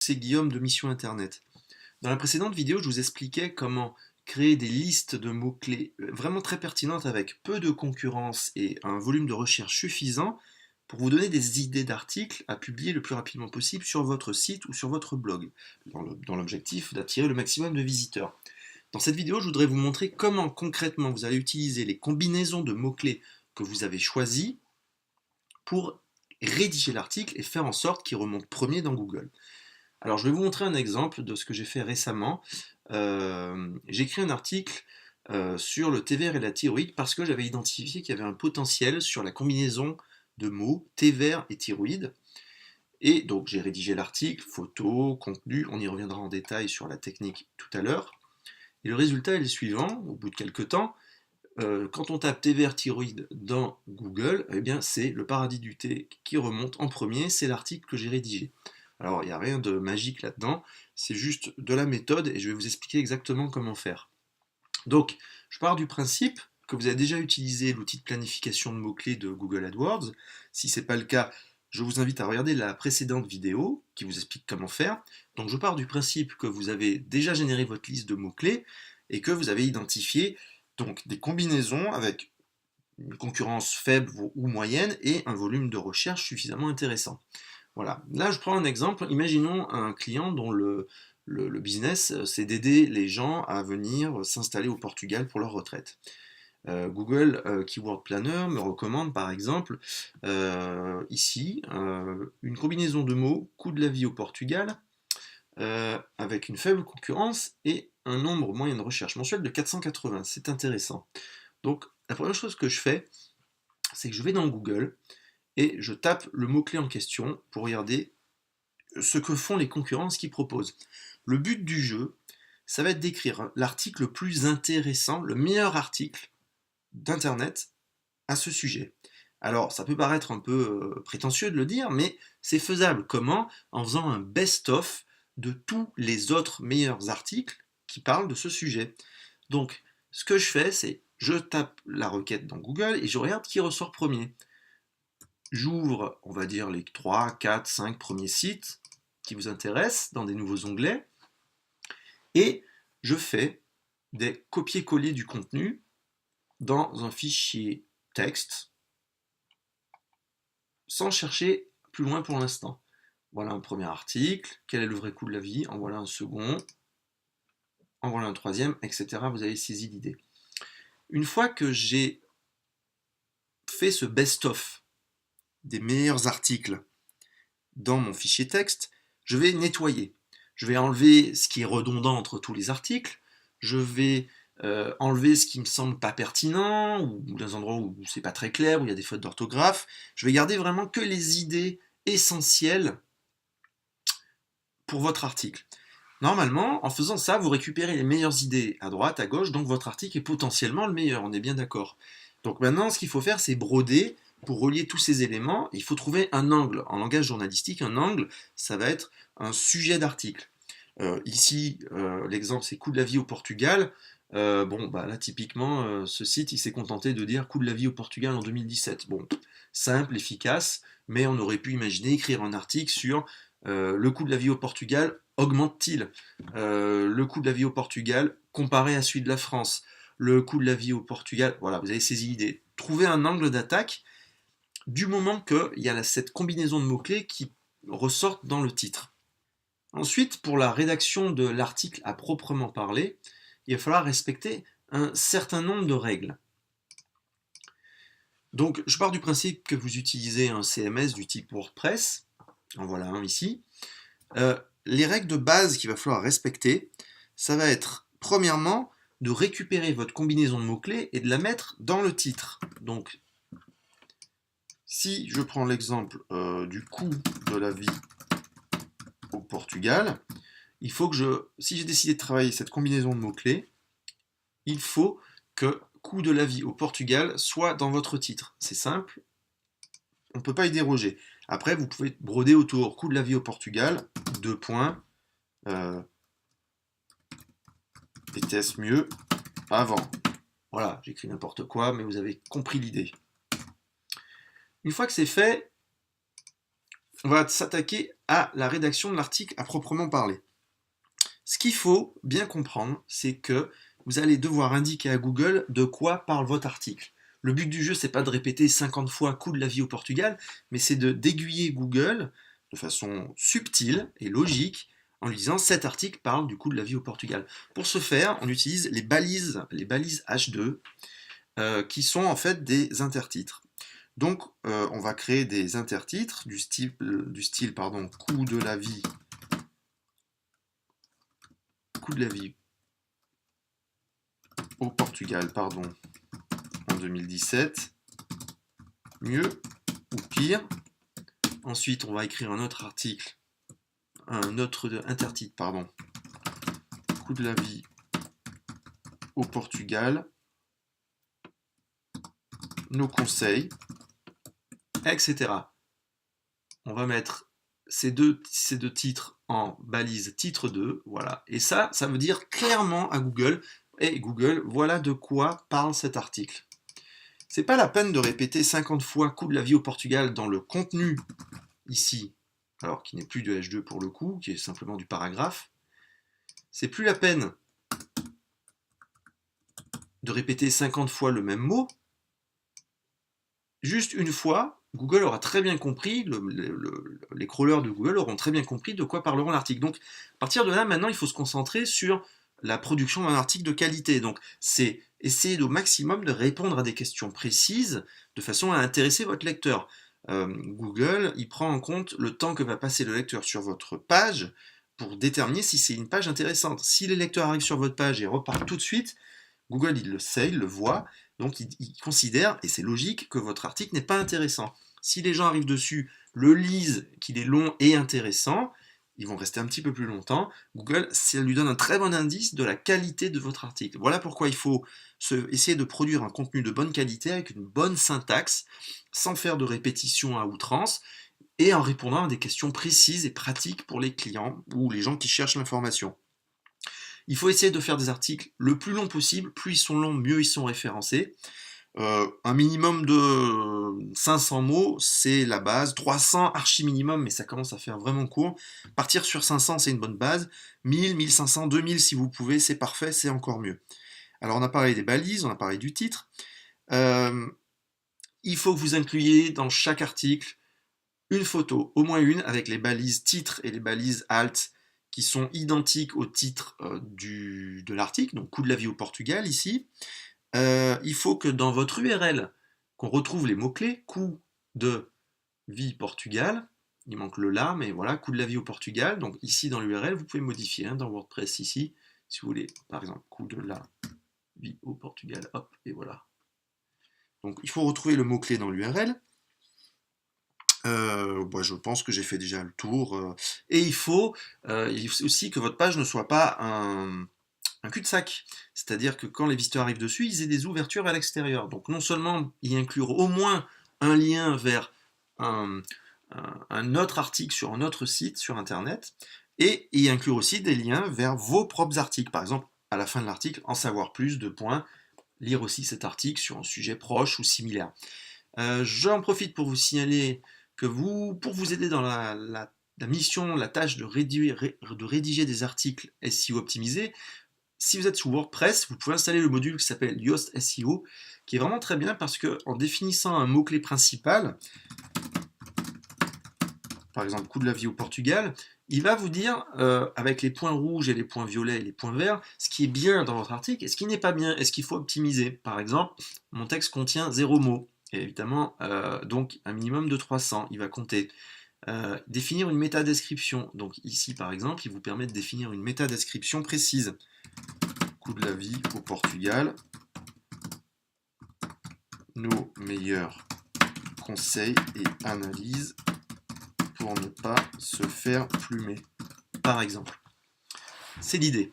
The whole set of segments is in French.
c'est Guillaume de Mission Internet. Dans la précédente vidéo, je vous expliquais comment créer des listes de mots-clés vraiment très pertinentes avec peu de concurrence et un volume de recherche suffisant pour vous donner des idées d'articles à publier le plus rapidement possible sur votre site ou sur votre blog, dans l'objectif d'attirer le maximum de visiteurs. Dans cette vidéo, je voudrais vous montrer comment concrètement vous allez utiliser les combinaisons de mots-clés que vous avez choisis pour rédiger l'article et faire en sorte qu'il remonte premier dans Google. Alors je vais vous montrer un exemple de ce que j'ai fait récemment. J'ai écrit un article sur le thé vert et la thyroïde parce que j'avais identifié qu'il y avait un potentiel sur la combinaison de mots thé vert et thyroïde. Et donc j'ai rédigé l'article, photo, contenu, on y reviendra en détail sur la technique tout à l'heure. Et le résultat est le suivant, au bout de quelques temps, quand on tape thé vert thyroïde dans Google, eh bien c'est le paradis du thé qui remonte en premier, c'est l'article que j'ai rédigé. Alors il n'y a rien de magique là-dedans, c'est juste de la méthode et je vais vous expliquer exactement comment faire. Donc je pars du principe que vous avez déjà utilisé l'outil de planification de mots-clés de Google AdWords. Si ce n'est pas le cas, je vous invite à regarder la précédente vidéo qui vous explique comment faire. Donc je pars du principe que vous avez déjà généré votre liste de mots-clés et que vous avez identifié donc des combinaisons avec une concurrence faible ou moyenne et un volume de recherche suffisamment intéressant. Voilà, là je prends un exemple, imaginons un client dont le business c'est d'aider les gens à venir s'installer au Portugal pour leur retraite. Google Keyword Planner me recommande par exemple ici une combinaison de mots coût de la vie au Portugal avec une faible concurrence et un nombre moyen de recherche mensuel de 480. C'est intéressant. Donc la première chose que je fais, c'est que je vais dans Google et je tape le mot-clé en question pour regarder ce que font les concurrents, ce qu'ils proposent. Le but du jeu, ça va être d'écrire l'article le plus intéressant, le meilleur article d'Internet à ce sujet. Alors, ça peut paraître un peu prétentieux de le dire, mais c'est faisable. Comment? En faisant un best-of de tous les autres meilleurs articles qui parlent de ce sujet. Donc, ce que je fais, c'est je tape la requête dans Google et je regarde qui ressort premier. J'ouvre, on va dire, les 3, 4, 5 premiers sites qui vous intéressent dans des nouveaux onglets et je fais des copier-coller du contenu dans un fichier texte sans chercher plus loin pour l'instant. Voilà un premier article, quel est le vrai coût de la vie, en voilà un second, en voilà un troisième, etc. Vous avez saisi l'idée. Une fois que j'ai fait ce best-of des meilleurs articles dans mon fichier texte, je vais nettoyer. Je vais enlever ce qui est redondant entre tous les articles, je vais enlever ce qui me semble pas pertinent, ou dans des endroits où c'est pas très clair, où il y a des fautes d'orthographe. Je vais garder vraiment que les idées essentielles pour votre article. Normalement, en faisant ça, vous récupérez les meilleures idées à droite, à gauche, donc votre article est potentiellement le meilleur, on est bien d'accord. Donc maintenant, ce qu'il faut faire, c'est broder pour relier tous ces éléments. Il faut trouver un angle. En langage journalistique, un angle, ça va être un sujet d'article. Ici, l'exemple, c'est coût de la vie au Portugal. Bon, bah là, typiquement, ce site, il s'est contenté de dire coût de la vie au Portugal en 2017. Bon, simple, efficace, mais on aurait pu imaginer écrire un article sur le coût de la vie au Portugal augmente-t-il? Le coût de la vie au Portugal comparé à celui de la France? Le coût de la vie au Portugal, voilà, vous avez saisi l'idée. Trouvez un angle d'attaque du moment qu'il y a cette combinaison de mots-clés qui ressortent dans le titre. Ensuite, pour la rédaction de l'article à proprement parler, il va falloir respecter un certain nombre de règles. Donc, je pars du principe que vous utilisez un CMS du type WordPress. En voilà un ici. Les règles de base qu'il va falloir respecter, ça va être, premièrement, de récupérer votre combinaison de mots-clés et de la mettre dans le titre. Donc, si je prends l'exemple du coût de la vie au Portugal, il faut que si j'ai décidé de travailler cette combinaison de mots-clés, il faut que coût de la vie au Portugal soit dans votre titre. C'est simple, on ne peut pas y déroger. Après, vous pouvez broder autour coût de la vie au Portugal, 2 points, était-ce mieux avant? Voilà, j'écris n'importe quoi, mais vous avez compris l'idée. Une fois que c'est fait, on va s'attaquer à la rédaction de l'article à proprement parler. Ce qu'il faut bien comprendre, c'est que vous allez devoir indiquer à Google de quoi parle votre article. Le but du jeu, c'est pas de répéter 50 fois coût de la vie au Portugal, mais c'est d'aiguiller Google de façon subtile et logique en lui disant cet article parle du coût de la vie au Portugal. Pour ce faire, on utilise les balises H2, qui sont en fait des intertitres. Donc, on va créer des intertitres du style coût de la vie au Portugal, en 2017, mieux ou pire. Ensuite, on va écrire un autre intertitre, coût de la vie au Portugal, nos conseils, etc. On va mettre ces deux titres en balise titre 2, voilà. Et ça veut dire clairement à Google, hey Google, voilà de quoi parle cet article. C'est pas la peine de répéter 50 fois coût de la vie au Portugal dans le contenu ici, alors qui n'est plus de H2 pour le coup, qui est simplement du paragraphe. C'est plus la peine de répéter 50 fois le même mot. Juste une fois, Google aura très bien compris, les crawlers de Google auront très bien compris de quoi parleront l'article. Donc, à partir de là, maintenant, il faut se concentrer sur la production d'un article de qualité. Donc, c'est essayer au maximum de répondre à des questions précises de façon à intéresser votre lecteur. Google, il prend en compte le temps que va passer le lecteur sur votre page pour déterminer si c'est une page intéressante. Si les lecteurs arrivent sur votre page et repartent tout de suite, Google, il le sait, il le voit, donc il considère, et c'est logique, que votre article n'est pas intéressant. Si les gens arrivent dessus, le lisent, qu'il est long et intéressant, ils vont rester un petit peu plus longtemps. Google, ça lui donne un très bon indice de la qualité de votre article. Voilà pourquoi il faut essayer de produire un contenu de bonne qualité avec une bonne syntaxe, sans faire de répétition à outrance, et en répondant à des questions précises et pratiques pour les clients ou les gens qui cherchent l'information. Il faut essayer de faire des articles le plus long possible, plus ils sont longs, mieux ils sont référencés. Un minimum de 500 mots, c'est la base. 300 archi minimum, mais ça commence à faire vraiment court. Partir sur 500, c'est une bonne base. 1000, 1500, 2000 si vous pouvez, c'est parfait, c'est encore mieux. Alors on a parlé des balises, on a parlé du titre. Il faut que vous incluiez dans chaque article une photo, au moins une, avec les balises titre et les balises alt qui sont identiques au titre de l'article, donc coût de la vie au Portugal ici. Il faut que dans votre URL, qu'on retrouve les mots-clés, coût de vie Portugal, il manque le là, mais voilà, coût de la vie au Portugal, donc ici dans l'URL, vous pouvez modifier dans WordPress ici, si vous voulez, par exemple, coût de la vie au Portugal, hop, et voilà. Donc il faut retrouver le mot-clé dans l'URL. Je pense que j'ai fait déjà le tour. Et il faut aussi que votre page ne soit pas un cul-de-sac. C'est-à-dire que quand les visiteurs arrivent dessus, ils aient des ouvertures à l'extérieur. Donc non seulement y inclure au moins un lien vers un autre article sur un autre site sur Internet, et y inclure aussi des liens vers vos propres articles. Par exemple, à la fin de l'article, en savoir plus, lire aussi cet article sur un sujet proche ou similaire. J'en profite pour vous signaler que pour vous aider dans la mission, la tâche de rédiger des articles SEO optimisés, si vous êtes sous WordPress, vous pouvez installer le module qui s'appelle Yoast SEO, qui est vraiment très bien parce qu'en définissant un mot-clé principal, par exemple coût de la vie au Portugal, il va vous dire, avec les points rouges et les points violets et les points verts, ce qui est bien dans votre article et ce qui n'est pas bien, et ce qu'il faut optimiser. Par exemple, mon texte contient 0 mots, et évidemment, donc un minimum de 300, il va compter. Définir une métadescription. Donc ici, par exemple, il vous permet de définir une métadescription précise. Coût de la vie au Portugal, nos meilleurs conseils et analyses pour ne pas se faire plumer, par exemple. C'est l'idée.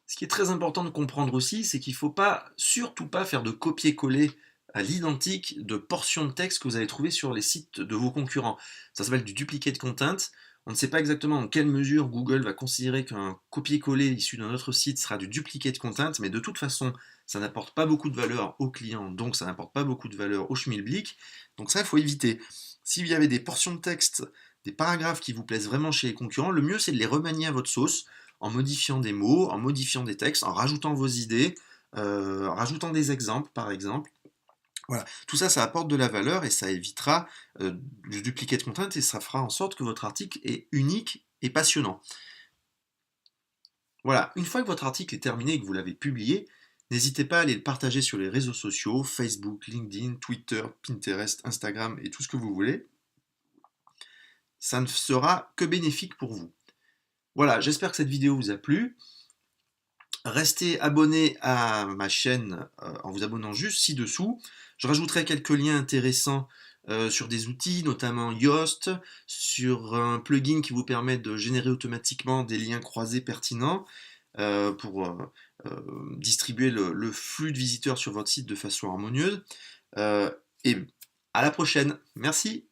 Ce qui est très important de comprendre aussi, c'est qu'il ne faut surtout pas faire de copier-coller à l'identique de portions de texte que vous allez trouver sur les sites de vos concurrents. Ça s'appelle du duplicate content. On ne sait pas exactement en quelle mesure Google va considérer qu'un copier-coller issu d'un autre site sera du duplicate content, mais de toute façon, ça n'apporte pas beaucoup de valeur aux clients, donc ça n'apporte pas beaucoup de valeur au schmilblick. Donc ça, il faut éviter. S'il y avait des portions de texte, des paragraphes qui vous plaisent vraiment chez les concurrents, le mieux c'est de les remanier à votre sauce, en modifiant des mots, en modifiant des textes, en rajoutant vos idées, en rajoutant des exemples par exemple. Voilà, tout ça, ça apporte de la valeur et ça évitera le duplicate content et ça fera en sorte que votre article est unique et passionnant. Voilà, une fois que votre article est terminé et que vous l'avez publié, n'hésitez pas à aller le partager sur les réseaux sociaux, Facebook, LinkedIn, Twitter, Pinterest, Instagram et tout ce que vous voulez. Ça ne sera que bénéfique pour vous. Voilà, j'espère que cette vidéo vous a plu. Restez abonné à ma chaîne en vous abonnant juste ci-dessous. Je rajouterai quelques liens intéressants sur des outils, notamment Yoast, sur un plugin qui vous permet de générer automatiquement des liens croisés pertinents pour distribuer le flux de visiteurs sur votre site de façon harmonieuse. Et à la prochaine. Merci.